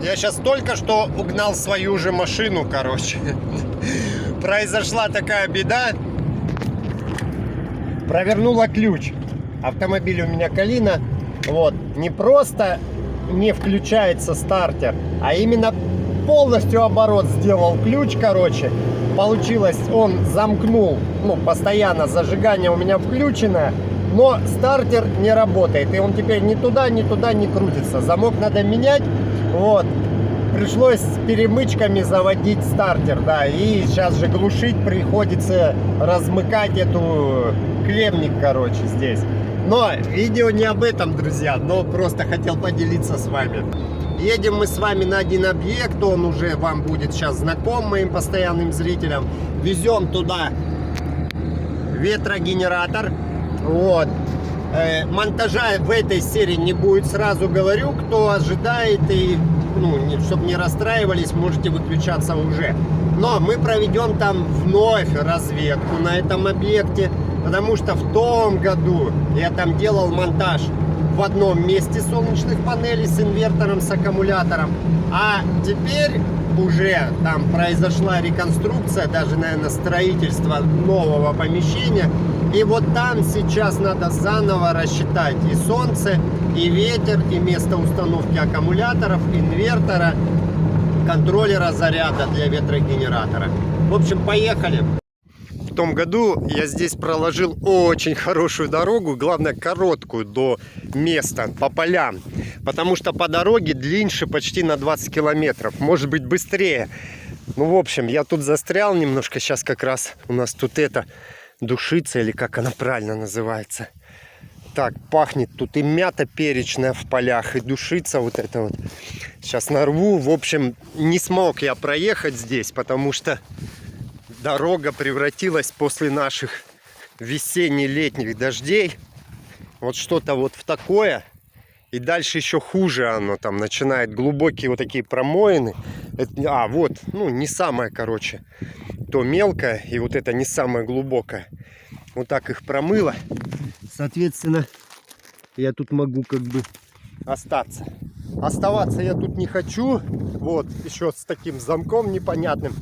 Я сейчас только что угнал свою же машину, короче. Произошла такая беда. Провернула ключ. Автомобиль у меня Калина. Вот. Не просто не включается стартер, а именно полностью оборот сделал ключ, короче. Получилось, он замкнул, ну, постоянно зажигание у меня включено, но стартер не работает. И он теперь ни туда, ни туда не крутится. Замок надо менять. Вот. Пришлось с перемычками заводить стартер, да. И сейчас же глушить приходится, размыкать эту клемник, короче, здесь. Но видео не об этом, друзья, но просто хотел поделиться с вами. Едем мы с вами на один объект, он уже вам будет сейчас знаком моим постоянным зрителям. Везем туда ветрогенератор. Вот. Монтажа в этой серии не будет, сразу говорю. Кто ожидает и, ну, чтобы не расстраивались, можете выключаться уже. Но мы проведем там вновь разведку на этом объекте, потому что в том году я там делал монтаж в одном месте солнечных панелей с инвертором, с аккумулятором. А теперь уже там произошла реконструкция, даже, наверное, строительство нового помещения. И вот там сейчас надо заново рассчитать и солнце, и ветер, и место установки аккумуляторов, инвертора, контроллера заряда для ветрогенератора. В общем, поехали. В том году я здесь проложил очень хорошую дорогу, главное короткую до места, по полям. Потому что по дороге длиннее почти на 20 километров, может быть быстрее. Ну, в общем, я тут застрял немножко, сейчас как раз у нас тут это душица, или как она правильно называется. Так, пахнет тут и мята перечная в полях, и душица вот это вот. Сейчас нарву. В общем, не смог я проехать здесь, потому что дорога превратилась после наших весенне-летних дождей вот что-то вот в такое. И дальше еще хуже оно там начинает. Глубокие вот такие промоины. Это, вот, ну, не самое, короче, то мелкое, и вот это не самое глубокое. Вот так их промыло. Соответственно, я тут могу как бы остаться. Оставаться я тут не хочу. Вот, еще с таким замком непонятным.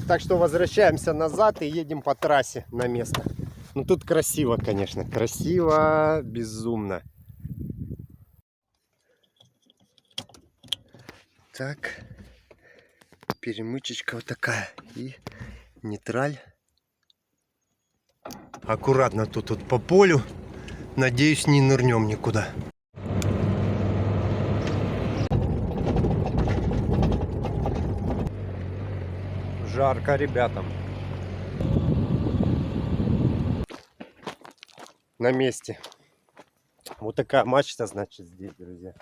Так что возвращаемся назад и едем по трассе на место. Ну, тут красиво, конечно. Красиво, безумно. Так. Перемычечка вот такая. И нейтраль. Аккуратно тут вот по полю. Надеюсь, не нырнем никуда. Жарко ребятам. На месте. Вот такая мачта, значит, здесь, друзья.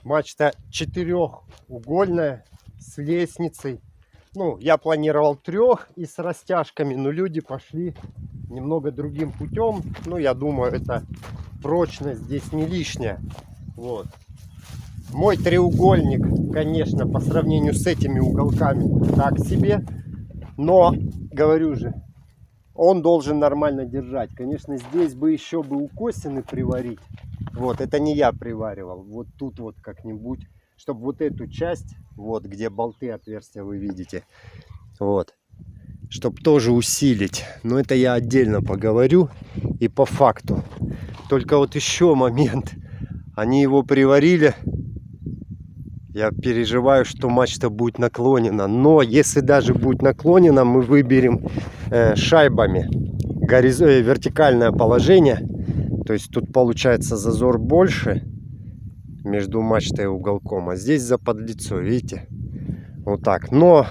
Мачта четырехугольная, с лестницей. Ну, я планировал трех и с растяжками, но люди пошли немного другим путем. Ну, я думаю, это прочность здесь не лишняя. Вот. Мой треугольник, конечно, по сравнению с этими уголками так себе. Но, говорю же, он должен нормально держать. Конечно, здесь бы еще бы укосины приварить. Вот, это не я приваривал. Вот тут вот как-нибудь, чтобы вот эту часть, вот где болты, отверстия вы видите, вот, чтобы тоже усилить. Но это я отдельно поговорю и по факту. Только вот еще момент. Они его приварили. Я переживаю, что мачта будет наклонена. Но если даже будет наклонена, мы выберем шайбами вертикальное положение. То есть тут получается зазор больше между мачтой и уголком. А здесь заподлицо, видите? Вот так. Но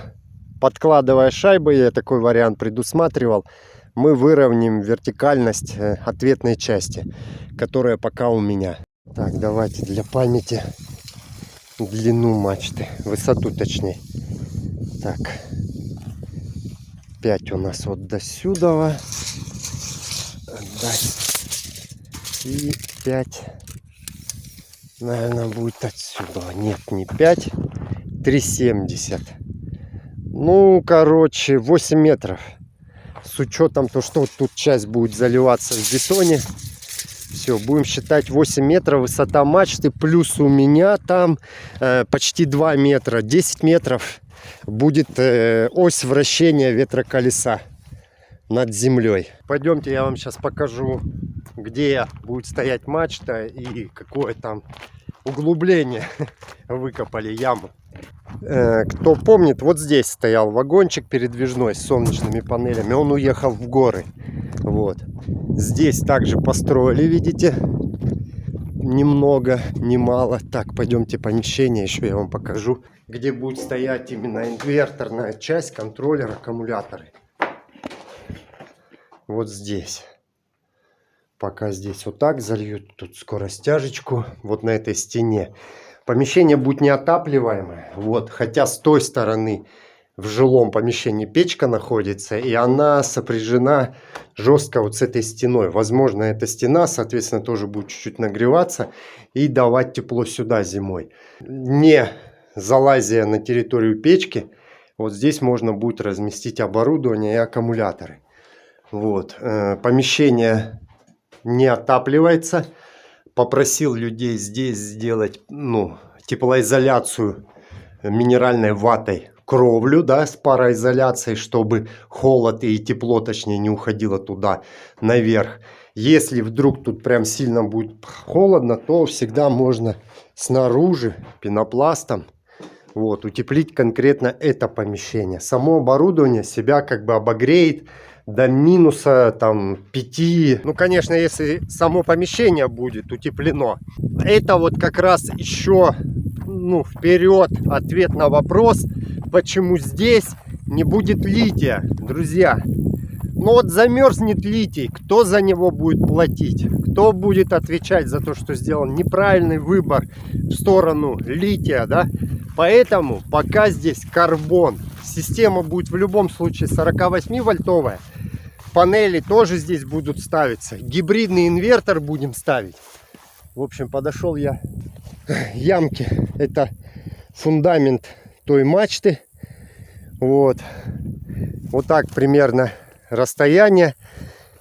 подкладывая шайбы, я такой вариант предусматривал, мы выровняем вертикальность ответной части, которая пока у меня. Так, давайте для памяти длину мачты, высоту точнее. Так, 5 у нас вот до сюда. И 5, наверное, будет отсюда. Нет, не 5, 3,70. Ну, короче, 8 метров. С учетом то, что тут часть будет заливаться в бетоне. Все, будем считать 8 метров высота мачты, плюс у меня там почти 2 метра, 10 метров будет ось вращения ветроколеса над землей. Пойдемте, я вам сейчас покажу, где будет стоять мачта и какое там углубление выкопали, яму. Кто помнит, вот здесь стоял вагончик передвижной с солнечными панелями, он уехал в горы. Вот. Здесь также построили, видите, немного, немало. Так, пойдемте помещение, еще я вам покажу, где будет стоять именно инверторная часть, контроллер, аккумуляторы. Вот здесь. Пока здесь вот так зальют, тут скоро стяжечку, вот на этой стене. Помещение будет неотапливаемое, вот, хотя с той стороны в жилом помещении печка находится, и она сопряжена жестко вот с этой стеной. Возможно, эта стена, соответственно, тоже будет чуть-чуть нагреваться и давать тепло сюда зимой. Не залазя на территорию печки, вот здесь можно будет разместить оборудование и аккумуляторы. Вот, помещение не отапливается. Попросил людей здесь сделать, теплоизоляцию минеральной ватой, кровлю, да, с пароизоляцией, чтобы холод и тепло, точнее, не уходило туда наверх. Если вдруг тут прям сильно будет холодно, то всегда можно снаружи пенопластом вот утеплить конкретно это помещение. Само оборудование себя как бы обогреет до минуса там 5. Ну, конечно, если само помещение будет утеплено. Это вот как раз еще, вперед ответ на вопрос, почему здесь не будет лития, друзья. Ну вот замерзнет литий, кто за него будет платить? Кто будет отвечать за то, что сделан неправильный выбор в сторону лития, да? Поэтому пока здесь карбон. Система будет в любом случае 48-вольтовая. Панели тоже здесь будут ставиться. Гибридный инвертор будем ставить. В общем, подошел я к ямке. Это фундамент той мачты. Вот. Вот так примерно расстояние.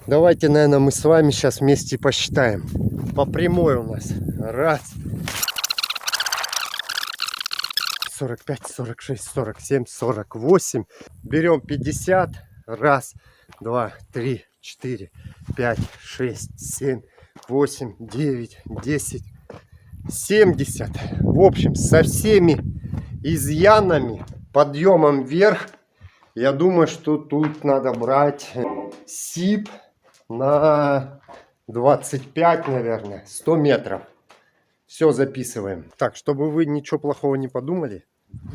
Давайте, наверное, мы с вами сейчас вместе посчитаем. По прямой у нас. Раз. 45, 46, 47, 48. Берем 50. Раз, два, три, 4, 5, 6, 7, 8, 9, 10, 70. В общем, со всеми изъянами, подъемом вверх, я думаю, что тут надо брать СИП на 25, наверное, 100 метров. Все записываем. Так, чтобы вы ничего плохого не подумали,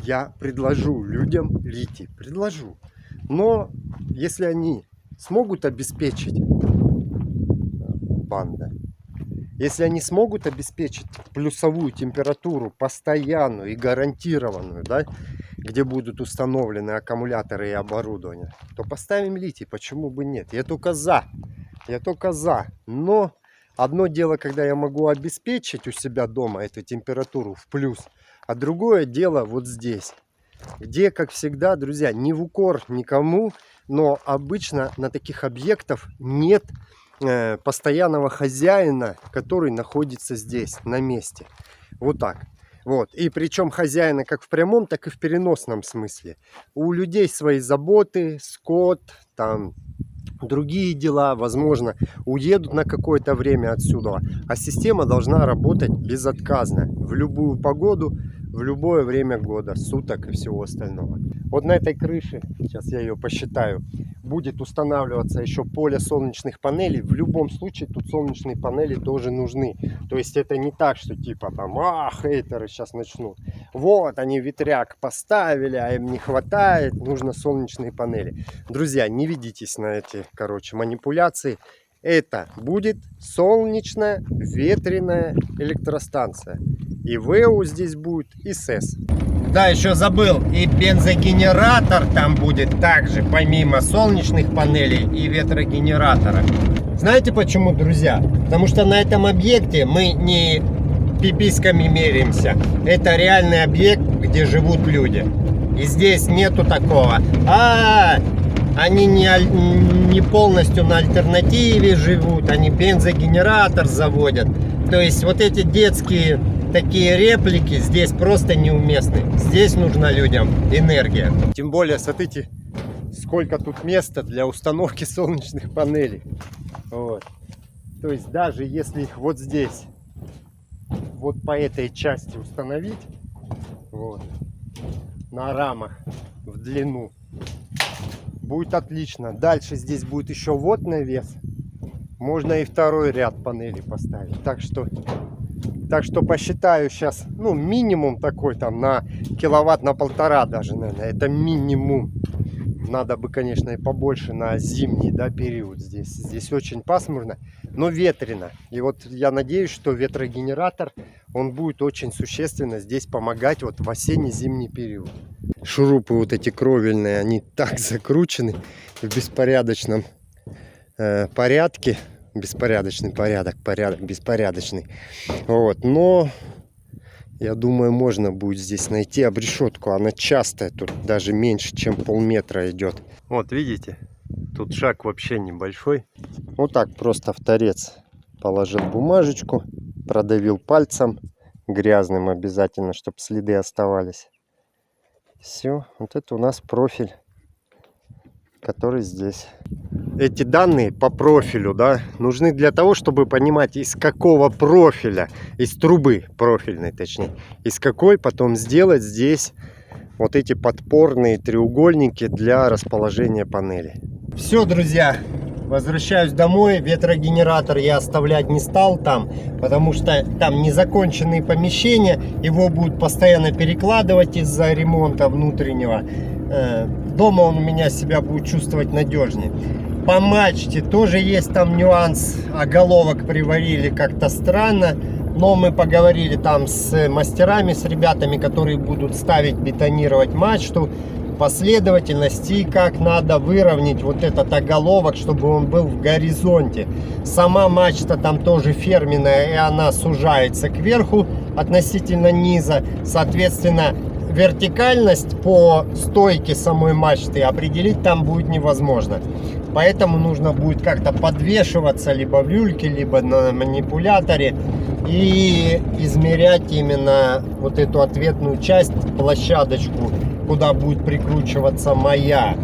я предложу людям литий. Предложу. Но если они смогут обеспечить, банда, если они смогут обеспечить плюсовую температуру постоянную и гарантированную, да, где будут установлены аккумуляторы и оборудование, то поставим литий, почему бы нет? Я только за. Но одно дело, когда я могу обеспечить у себя дома эту температуру в плюс, а другое дело вот здесь, где, как всегда, друзья, не в укор никому, но обычно на таких объектах нет постоянного хозяина, который находится здесь, на месте. Вот так. Вот. И причем хозяина как в прямом, так и в переносном смысле. У людей свои заботы, скот, там другие дела, возможно, уедут на какое-то время отсюда. А система должна работать безотказно в любую погоду, в любое время года, суток и всего остального. Вот на этой крыше, сейчас я ее посчитаю, будет устанавливаться еще поле солнечных панелей. В любом случае тут солнечные панели тоже нужны. То есть это не так, что типа там, хейтеры сейчас начнут. Вот они ветряк поставили, а им не хватает, нужно солнечные панели. Друзья, не ведитесь на эти, манипуляции. Это будет солнечная ветреная электростанция. И ВЭУ здесь будет, и СЭС. Да, еще забыл, и бензогенератор там будет также, помимо солнечных панелей и ветрогенератора. Знаете почему, друзья? Потому что на этом объекте мы не пиписьками меряемся. Это реальный объект, где живут люди. И здесь нету такого. они не полностью на альтернативе живут, они бензогенератор заводят. То есть вот эти детские такие реплики здесь просто неуместны. Здесь нужна людям энергия. Тем более, смотрите, сколько тут места для установки солнечных панелей. Вот. То есть даже если их вот здесь, вот по этой части установить, вот, на рамах в длину, будет отлично. Дальше здесь будет еще вот навес. Можно и второй ряд панелей поставить. Так что посчитаю сейчас, ну, минимум такой там на киловатт, на 1,5 даже, наверное. Это минимум. Надо бы, конечно, и побольше на зимний, да, период здесь. Здесь очень пасмурно, но ветрено. И вот я надеюсь, что ветрогенератор, он будет очень существенно здесь помогать вот в осенне-зимний период. Шурупы вот эти кровельные, они так закручены в беспорядочном порядке. Беспорядочный порядок, беспорядочный. Вот, но я думаю, можно будет здесь найти обрешетку. Она частая, тут даже меньше, чем полметра идет. Вот, видите, тут шаг вообще небольшой. Вот так просто в торец положил бумажечку, продавил пальцем, грязным обязательно, чтобы следы оставались. Все, вот это у нас профиль, который здесь. Эти данные по профилю, да, нужны для того, чтобы понимать, из какого профиля, из трубы профильной, точнее, из какой потом сделать здесь вот эти подпорные треугольники для расположения панели. Все, друзья, возвращаюсь домой. Ветрогенератор я оставлять не стал там, потому что там незаконченные помещения, его будут постоянно перекладывать из-за ремонта внутреннего. Дома он у меня себя будет чувствовать надежнее. По мачте тоже есть там нюанс. Оголовок приварили как-то странно. Но мы поговорили там с мастерами, с ребятами, которые будут ставить, бетонировать мачту. Последовательности, как надо выровнять вот этот оголовок, чтобы он был в горизонте. Сама мачта там тоже ферменная, и она сужается кверху относительно низа. Соответственно, вертикальность по стойке самой мачты определить там будет невозможно. Поэтому нужно будет как-то подвешиваться либо в люльке, либо на манипуляторе и измерять именно вот эту ответную часть, площадочку, куда будет прикручиваться моя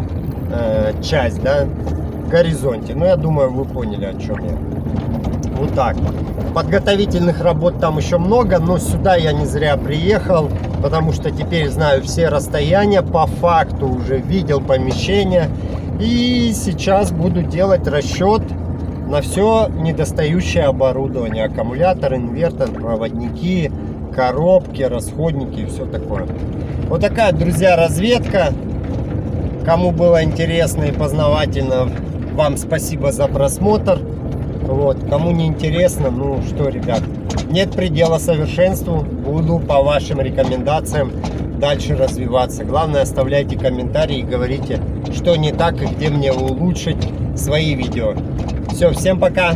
часть, да, в горизонте. Ну, я думаю, вы поняли, о чем я. Вот так. Подготовительных работ там еще много, но сюда я не зря приехал, потому что теперь знаю все расстояния, по факту уже видел помещение. И сейчас буду делать расчет на все недостающее оборудование. Аккумулятор, инвертор, проводники, коробки, расходники и все такое. Вот такая, друзья, разведка. Кому было интересно и познавательно, вам спасибо за просмотр. Вот. Кому не интересно, ну что, ребят, нет предела совершенству. Буду по вашим рекомендациям дальше развиваться. Главное, оставляйте комментарии и говорите, что не так и где мне улучшить свои видео. Все, всем пока!